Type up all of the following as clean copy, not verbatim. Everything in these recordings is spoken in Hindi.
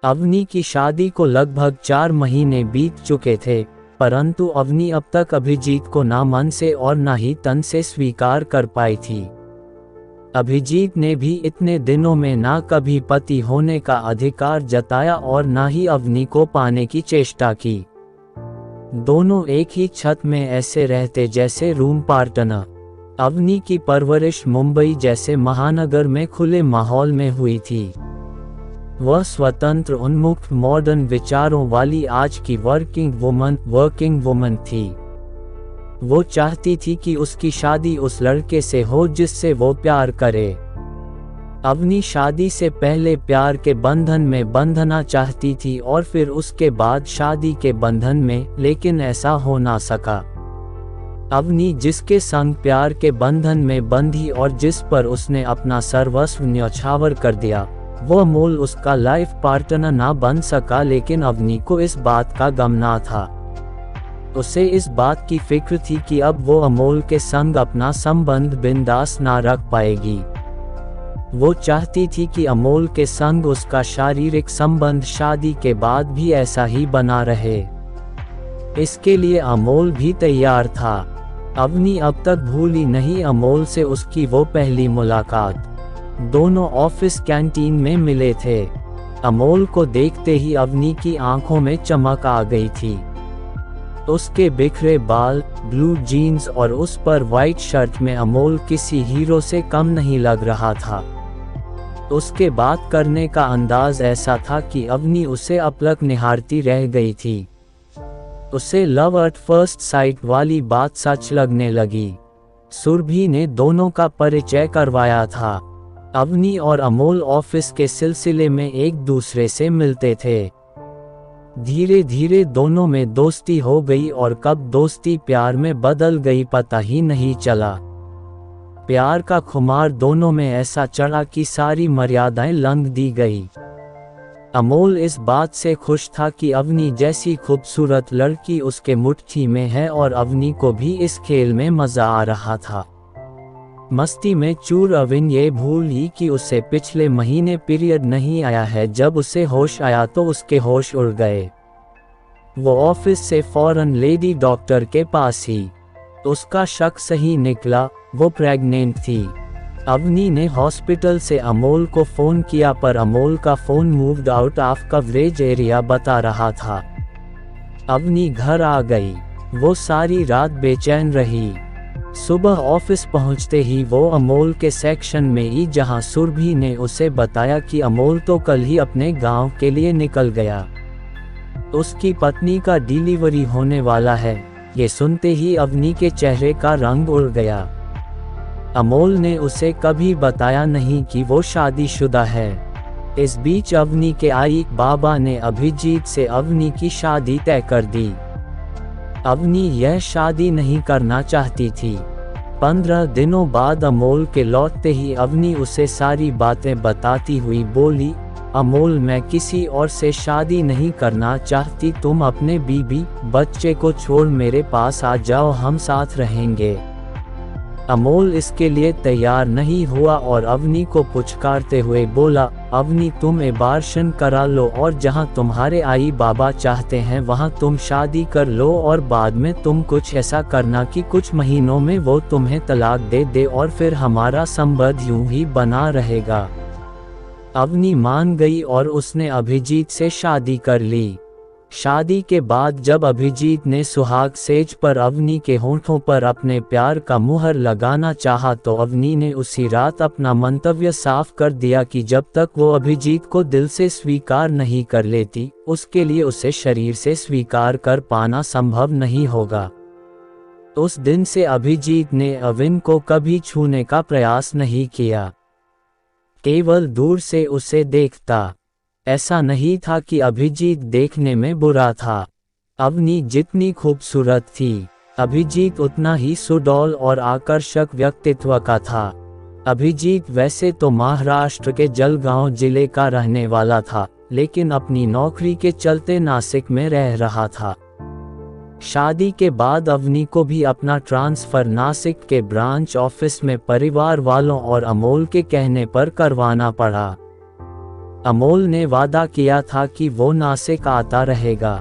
अवनी की शादी को लगभग 4 महीने बीत चुके थे, परंतु अवनी अब तक अभिजीत को ना मन से और ना ही तन से स्वीकार कर पाई थी। अभिजीत ने भी इतने दिनों में ना कभी पति होने का अधिकार जताया और ना ही अवनी को पाने की चेष्टा की। दोनों एक ही छत में ऐसे रहते जैसे रूम पार्टनर। अवनी की परवरिश मुंबई जैसे महानगर में खुले माहौल में हुई थी। वह स्वतंत्र, उन्मुख, मॉडर्न विचारों वाली आज की वर्किंग वुमन थी। वो चाहती थी कि उसकी शादी उस लड़के से हो जिससे वो प्यार करे। अवनी शादी से पहले प्यार के बंधन में बंधना चाहती थी और फिर उसके बाद शादी के बंधन में, लेकिन ऐसा हो ना सका। अवनी जिसके संग प्यार के बंधन में बंधी और जिस पर उसने अपना सर्वस्व न्यौछावर कर दिया, वो अमोल उसका लाइफ पार्टनर ना बन सका। लेकिन अवनी को इस बात का गम ना था। उसे इस बात की फिक्र थी कि अब वो अमोल के संग अपना संबंध बिंदास ना रख पाएगी। वो चाहती थी कि अमोल के संग उसका शारीरिक संबंध शादी के बाद भी ऐसा ही बना रहे। इसके लिए अमोल भी तैयार था। अवनी अब तक भूली नहीं अमोल से उसकी वो पहली मुलाकात। दोनों ऑफिस कैंटीन में मिले थे। अमोल को देखते ही अवनी की आंखों में चमक आ गई थी। उसके बिखरे बाल, ब्लू जीन्स और उस पर वाइट शर्ट में अमोल किसी हीरो से कम नहीं लग रहा था। उसके बात करने का अंदाज ऐसा था कि अवनी उसे अपलक निहारती रह गई थी। उसे लव एट फर्स्ट साइट वाली बात सच लगने लगी। सुरभि ने दोनों का परिचय करवाया था। अवनी और अमोल ऑफिस के सिलसिले में एक दूसरे से मिलते थे। धीरे धीरे दोनों में दोस्ती हो गई और कब दोस्ती प्यार में बदल गई पता ही नहीं चला। प्यार का खुमार दोनों में ऐसा चढ़ा कि सारी मर्यादाएं लंघ दी गई। अमोल इस बात से खुश था कि अवनी जैसी खूबसूरत लड़की उसके मुट्ठी में है और अवनी को भी इस खेल में मजा आ रहा था। मस्ती में चूर अवनी ये भूल ही कि उसे पिछले महीने पीरियड नहीं आया है। जब उसे होश आया तो उसके होश उड़ गए। वो ऑफिस से फौरन लेडी डॉक्टर के पास ही। उसका शक सही निकला, वो प्रेग्नेंट थी। अवनी ने हॉस्पिटल से अमोल को फ़ोन किया पर अमोल का phone moved out of coverage area बता रहा था। अवनी घर आ गई। वो सारी रात बेचैन रही। सुबह ऑफिस पहुंचते ही वो अमोल के सेक्शन में ही, जहां सुरभि ने उसे बताया कि अमोल तो कल ही अपने गांव के लिए निकल गया। उसकी पत्नी का डिलीवरी होने वाला है। ये सुनते ही अवनी के चेहरे का रंग उड़ गया। अमोल ने उसे कभी बताया नहीं कि वो शादीशुदा है। इस बीच अवनी के आई बाबा ने अभिजीत से अवनी की शादी तय कर दी। अवनी यह शादी नहीं करना चाहती थी। 15 दिनों बाद अमोल के लौटते ही अवनी उसे सारी बातें बताती हुई बोली, अमोल, मैं किसी और से शादी नहीं करना चाहती। तुम अपने बीबी बच्चे को छोड़ मेरे पास आ जाओ, हम साथ रहेंगे। अमोल इसके लिए तैयार नहीं हुआ और अवनी को पुचकारते हुए बोला, अवनी, तुम एबार्शन करा लो और जहां तुम्हारे आई बाबा चाहते हैं वहां तुम शादी कर लो और बाद में तुम कुछ ऐसा करना कि कुछ महीनों में वो तुम्हें तलाक दे दे और फिर हमारा संबंध यूं ही बना रहेगा। अवनी मान गई और उसने अभिजीत से शादी कर ली। शादी के बाद जब अभिजीत ने सुहाग सेज पर अवनी के होंठों पर अपने प्यार का मुहर लगाना चाहा तो अवनी ने उसी रात अपना मंतव्य साफ कर दिया कि जब तक वो अभिजीत को दिल से स्वीकार नहीं कर लेती, उसके लिए उसे शरीर से स्वीकार कर पाना संभव नहीं होगा। उस दिन से अभिजीत ने अविन को कभी छूने का प्रयास नहीं किया, केवल दूर से उसे देखता। ऐसा नहीं था कि अभिजीत देखने में बुरा था। अवनी जितनी खूबसूरत थी, अभिजीत उतना ही सुडौल और आकर्षक व्यक्तित्व का था। अभिजीत वैसे तो महाराष्ट्र के जलगांव जिले का रहने वाला था, लेकिन अपनी नौकरी के चलते नासिक में रह रहा था। शादी के बाद अवनी को भी अपना ट्रांसफर नासिक के ब्रांच ऑफिस में परिवार वालों और अमोल के कहने पर करवाना पड़ा। अमोल ने वादा किया था कि वो नासिक आता रहेगा।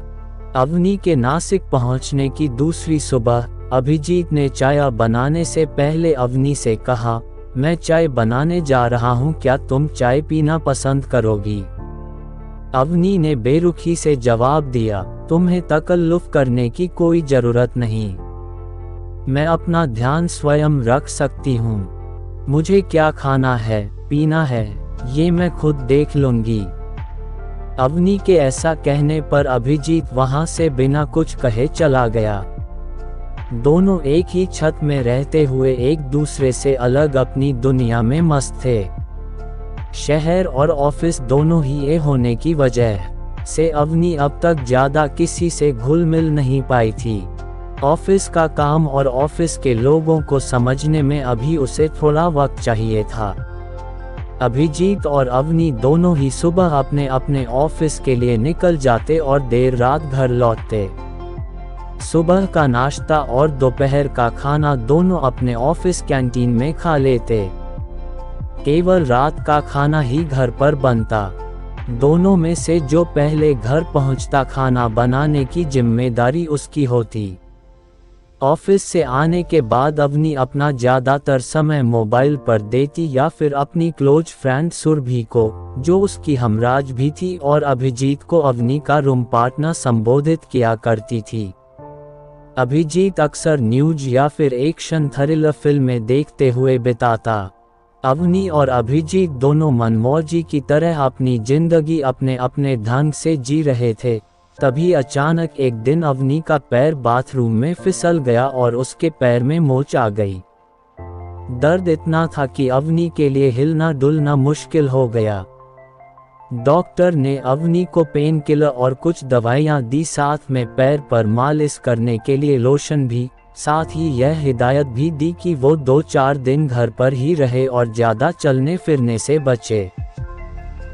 अवनी के नासिक पहुंचने की दूसरी सुबह अभिजीत ने चाय बनाने से पहले अवनी से कहा, मैं चाय बनाने जा रहा हूं, क्या तुम चाय पीना पसंद करोगी? अवनी ने बेरुखी से जवाब दिया, तुम्हें तकल्लुफ करने की कोई जरूरत नहीं, मैं अपना ध्यान स्वयं रख सकती हूँ। मुझे क्या खाना है पीना है ये मैं खुद देख लूंगी। अवनी के ऐसा कहने पर अभिजीत वहां से बिना कुछ कहे चला गया। दोनों एक ही छत में रहते हुए एक दूसरे से अलग अपनी दुनिया में मस्त थे। शहर और ऑफिस दोनों ही ये होने की वजह से अवनी अब तक ज्यादा किसी से घुल मिल नहीं पाई थी। ऑफिस का काम और ऑफिस के लोगों को समझने में अभी उसे थोड़ा वक्त चाहिए था। अभिजीत और अवनी दोनों ही सुबह अपने अपने ऑफिस के लिए निकल जाते और देर रात घर लौटते। सुबह का नाश्ता और दोपहर का खाना दोनों अपने ऑफिस कैंटीन में खा लेते। केवल रात का खाना ही घर पर बनता। दोनों में से जो पहले घर पहुंचता खाना बनाने की जिम्मेदारी उसकी होती। ऑफिस से आने के बाद अवनी अपना ज़्यादातर समय मोबाइल पर देती या फिर अपनी क्लोज फ्रेंड सुरभि को, जो उसकी हमराज भी थी और अभिजीत को अवनी का रूम पार्टनर संबोधित किया करती थी। अभिजीत अक्सर न्यूज या फिर एक्शन थ्रिलर फिल्में देखते हुए बिताता। अवनी और अभिजीत दोनों मनमौजी की तरह अपनी जिंदगी अपने अपने ढंग से जी रहे थे। तभी अचानक एक दिन अवनी का पैर बाथरूम में फिसल गया और उसके पैर में मोच आ गई। दर्द इतना था कि अवनी के लिए हिलना डुलना मुश्किल हो गया। डॉक्टर ने अवनी को पेन किलर और कुछ दवाइयां दी, साथ में पैर पर मालिश करने के लिए लोशन भी। साथ ही यह हिदायत भी दी कि वो 2-4 दिन घर पर ही रहे और ज़्यादा चलने फिरने से बचे।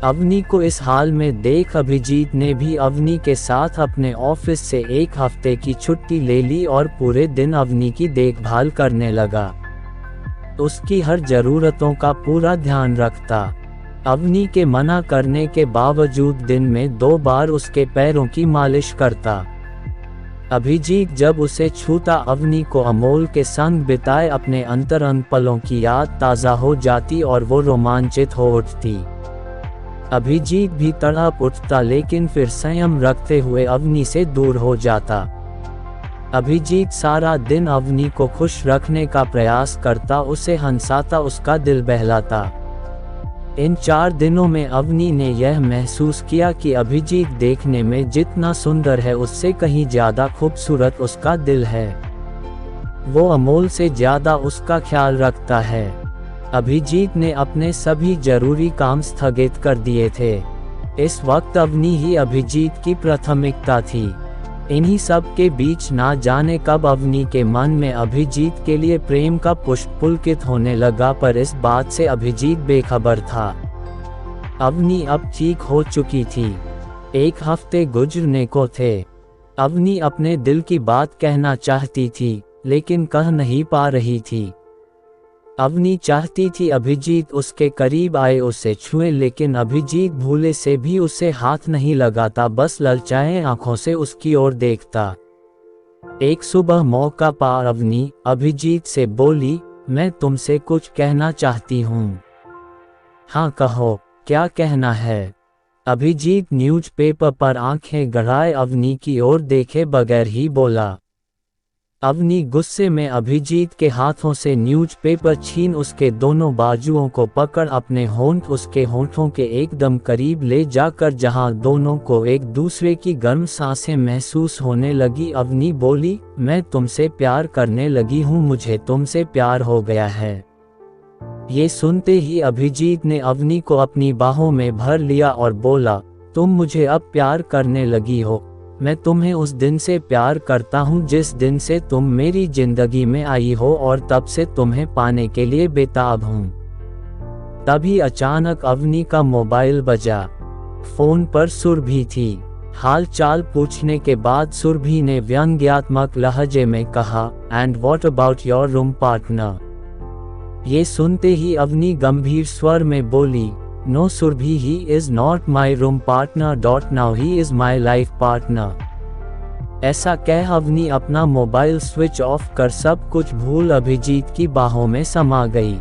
अवनी को इस हाल में देख अभिजीत ने भी अवनी के साथ अपने ऑफिस से 1 हफ्ते की छुट्टी ले ली और पूरे दिन अवनी की देखभाल करने लगा। उसकी हर ज़रूरतों का पूरा ध्यान रखता। अवनी के मना करने के बावजूद दिन में 2 बार उसके पैरों की मालिश करता। अभिजीत जब उसे छूता अवनी को अमोल के संग बिताए अपने अंतरंग पलों की याद ताज़ा हो जाती और वो रोमांचित हो उठती। अभिजीत भी तड़प उठता, लेकिन फिर संयम रखते हुए अवनी से दूर हो जाता। अभिजीत सारा दिन अवनी को खुश रखने का प्रयास करता, उसे हंसाता, उसका दिल बहलाता। इन 4 दिनों में अवनी ने यह महसूस किया कि अभिजीत देखने में जितना सुंदर है उससे कहीं ज़्यादा खूबसूरत उसका दिल है। वो अमोल से ज़्यादा उसका ख्याल रखता है। अभिजीत ने अपने सभी जरूरी काम स्थगित कर दिए थे। इस वक्त अवनी ही अभिजीत की प्राथमिकता थी। इन्हीं सब के बीच ना जाने कब अवनी के मन में अभिजीत के लिए प्रेम का पुष्प पुलकित होने लगा, पर इस बात से अभिजीत बेखबर था। अवनी अब ठीक हो चुकी थी। 1 हफ्ते गुजरने को थे। अवनी अपने दिल की बात कहना चाहती थी, लेकिन कह नहीं पा रही थी। अवनी चाहती थी अभिजीत उसके करीब आए, उसे छुए, लेकिन अभिजीत भूले से भी उसे हाथ नहीं लगाता, बस ललचाए आंखों से उसकी ओर देखता। एक सुबह मौका पा अवनी अभिजीत से बोली, मैं तुमसे कुछ कहना चाहती हूँ। हाँ कहो, क्या कहना है? अभिजीत न्यूज़पेपर पर आंखें गड़ाए अवनी की ओर देखे बगैर ही बोला। अवनी गुस्से में अभिजीत के हाथों से न्यूज़पेपर छीन उसके दोनों बाजुओं को पकड़ अपने होंठ उसके होंठों के एकदम करीब ले जाकर, जहां दोनों को एक दूसरे की गर्म सांसें महसूस होने लगी, अवनी बोली, मैं तुमसे प्यार करने लगी हूं, मुझे तुमसे प्यार हो गया है। ये सुनते ही अभिजीत ने अवनी को अपनी बाहों में भर लिया और बोला, तुम मुझे अब प्यार करने लगी हो। मैं तुम्हें उस दिन से प्यार करता हूँ जिस दिन से तुम मेरी जिंदगी में आई हो, और तब से तुम्हें पाने के लिए बेताब हूँ। तभी अचानक अवनी का मोबाइल बजा। फोन पर सुरभि थी। हाल चाल पूछने के बाद सुरभि ने व्यंग्यात्मक लहजे में कहा, and what about your room partner? ये सुनते ही अवनी गंभीर स्वर में बोली, no Surabhi, he is not my room partner. Now he is my life partner. ऐसा कह अवनी अपना मोबाइल स्विच ऑफ कर सब कुछ भूल अभिजीत की बाहों में समा गई.